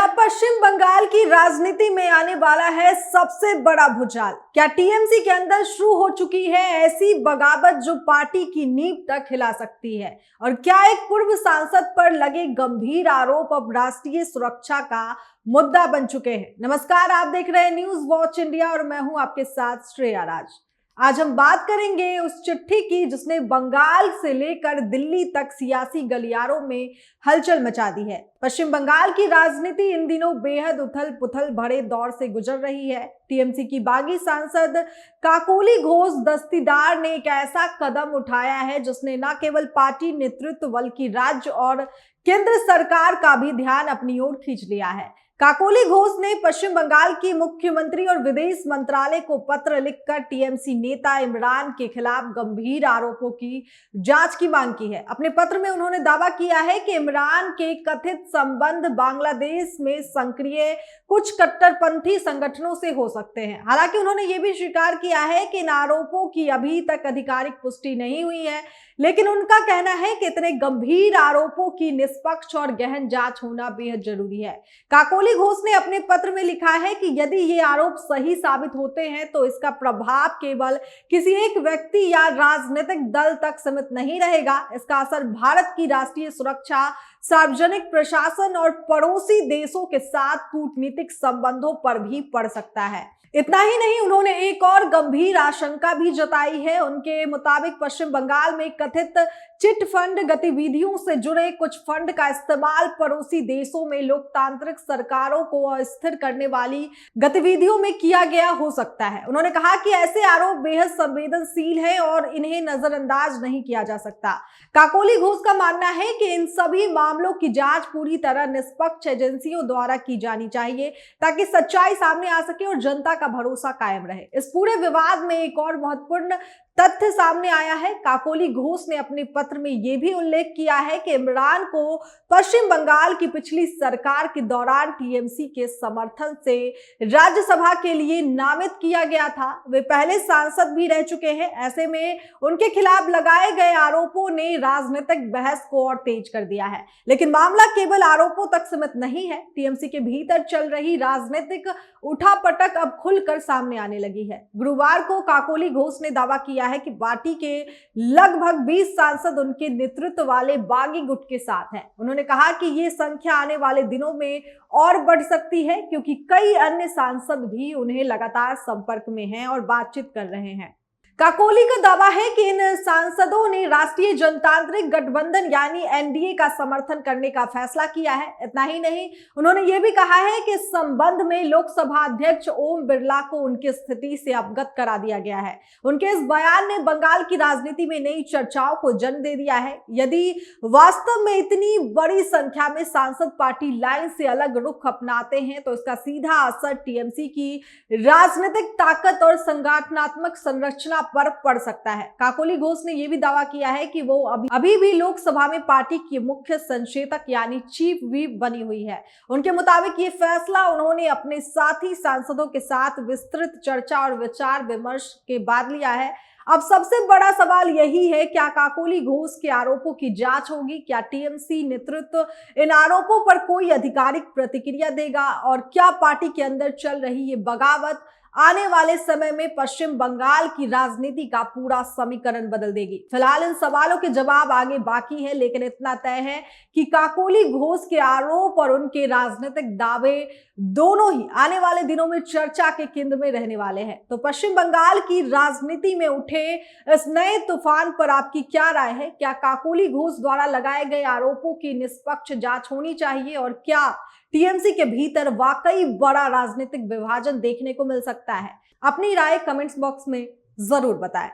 पश्चिम बंगाल की राजनीति में आने वाला है सबसे बड़ा भूचाल। क्या टीएमसी के अंदर शुरू हो चुकी है ऐसी बगावत जो पार्टी की नींव तक हिला सकती है? और क्या एक पूर्व सांसद पर लगे गंभीर आरोप अब राष्ट्रीय सुरक्षा का मुद्दा बन चुके हैं? नमस्कार, आप देख रहे हैं न्यूज वॉच इंडिया और मैं हूं आपके साथ श्रेया राज। आज हम बात करेंगे उस चिट्ठी की जिसने बंगाल से लेकर दिल्ली तक सियासी गलियारों में हलचल मचा दी है। पश्चिम बंगाल की राजनीति इन दिनों बेहद उथल पुथल भरे दौर से गुजर रही है। टीएमसी की बागी सांसद काकोली घोष दस्तीदार ने एक ऐसा कदम उठाया है जिसने न केवल पार्टी नेतृत्व बल्कि राज्य और केंद्र सरकार का भी ध्यान अपनी ओर खींच लिया है। काकोली घोष ने पश्चिम बंगाल की मुख्यमंत्री और विदेश मंत्रालय को पत्र लिखकर टीएमसी नेता इमरान के खिलाफ गंभीर आरोपों की जांच की मांग की है। अपने पत्र में उन्होंने दावा किया है कि इमरान के कथित संबंध बांग्लादेश में सक्रिय कुछ कट्टरपंथी संगठनों से हो सकते हैं। हालांकि उन्होंने ये भी स्वीकार किया है कि इन आरोपों की अभी तक आधिकारिक पुष्टि नहीं हुई है, लेकिन उनका कहना है कि इतने गंभीर आरोपों की निष्पक्ष और गहन जांच होना बेहद जरूरी है। काकोली घोष ने अपने पत्र में लिखा है कि यदि ये आरोप सही साबित होते हैं तो इसका प्रभाव केवल किसी एक व्यक्ति या राजनीतिक दल तक सीमित नहीं रहेगा। इसका असर भारत की राष्ट्रीय सुरक्षा, सार्वजनिक प्रशासन और पड़ोसी देशों के साथ कूटनीतिक संबंधों पर भी पड़ सकता है। इतना ही नहीं, उन्होंने एक और गंभीर आशंका भी जताई है। उनके मुताबिक पश्चिम बंगाल में कथित चिट फंड गतिविधियों से जुड़े कुछ फंड का इस्तेमाल पड़ोसी देशों में लोकतांत्रिक सरकारों को अस्थिर करने वाली गतिविधियों में किया गया हो सकता है। उन्होंने कहा कि ऐसे आरोप बेहद संवेदनशील है और इन्हें नजरअंदाज नहीं किया जा सकता। काकोली घोष का मानना है कि इन सभी मामलों की जांच पूरी तरह निष्पक्ष एजेंसियों द्वारा की जानी चाहिए ताकि सच्चाई सामने आ सके और जनता का भरोसा कायम रहे। इस पूरे विवाद में एक और महत्वपूर्ण तथ्य सामने आया है। काकोली घोष ने अपने पत्र में यह भी उल्लेख किया है कि इमरान को पश्चिम बंगाल की पिछली सरकार के दौरान टीएमसी के समर्थन से राज्यसभा के लिए नामित किया गया था। वे पहले सांसद भी रह चुके हैं। ऐसे में उनके खिलाफ लगाए गए आरोपों ने राजनीतिक बहस को और तेज कर दिया है। लेकिन मामला केवल आरोपों तक सीमित नहीं है। टीएमसी के भीतर चल रही राजनीतिक उठापटक अब खुलकर सामने आने लगी है। गुरुवार को काकोली घोष ने दावा किया है कि पार्टी के लगभग 20 सांसद उनके नेतृत्व वाले बागी गुट के साथ हैं। उन्होंने कहा कि ये संख्या आने वाले दिनों में और बढ़ सकती है क्योंकि कई अन्य सांसद भी उन्हें लगातार संपर्क में हैं और बातचीत कर रहे हैं। काकोली का दावा है कि इन सांसदों ने राष्ट्रीय जनतांत्रिक गठबंधन यानी एनडीए का समर्थन करने का फैसला किया है। इतना ही नहीं, उन्होंने ये भी कहा है कि इस संबंध में लोकसभा अध्यक्ष ओम बिरला को उनकी स्थिति से अवगत करा दिया गया है। उनके इस बयान ने बंगाल की राजनीति में नई चर्चाओं को जन्म दे दिया है। यदि वास्तव में इतनी बड़ी संख्या में सांसद पार्टी लाइन से अलग रुख अपनाते हैं तो इसका सीधा असर टीएमसी की राजनीतिक ताकत और संगठनात्मक संरचना पर पड़ सकता है। काकोली घोष ने यह भी दावा किया है कि वो अभी भी लोकसभा में पार्टी की मुख्य संचेतक यानी चीफ व्हिप बनी हुई है। उनके मुताबिक ये फैसला उन्होंने अपने साथी सांसदों के साथ विस्तृत चर्चा और विचार विमर्श के बाद लिया है। अब सबसे बड़ा सवाल यही है, क्या काकोली घोष के आरोपों की जांच होगी? क्या टीएमसी नेतृत्व इन आरोपों पर कोई आधिकारिक प्रतिक्रिया देगा? और क्या पार्टी के अंदर चल रही ये बगावत आने वाले समय में पश्चिम बंगाल की राजनीति का पूरा समीकरण बदल देगी? फिलहाल इन सवालों के जवाब आगे बाकी है, लेकिन इतना तय है कि काकोली घोष के आरोप और उनके राजनीतिक दावे दोनों ही आने वाले दिनों में चर्चा के केंद्र में रहने वाले हैं। तो पश्चिम बंगाल की राजनीति में उठे इस नए तूफान पर आपकी क्या राय है? क्या काकोली घोष द्वारा लगाए गए आरोपों की निष्पक्ष जांच होनी चाहिए? और क्या टीएमसी के भीतर वाकई बड़ा राजनीतिक विभाजन देखने को मिल सकता है? अपनी राय कमेंट्स बॉक्स में जरूर बताएं।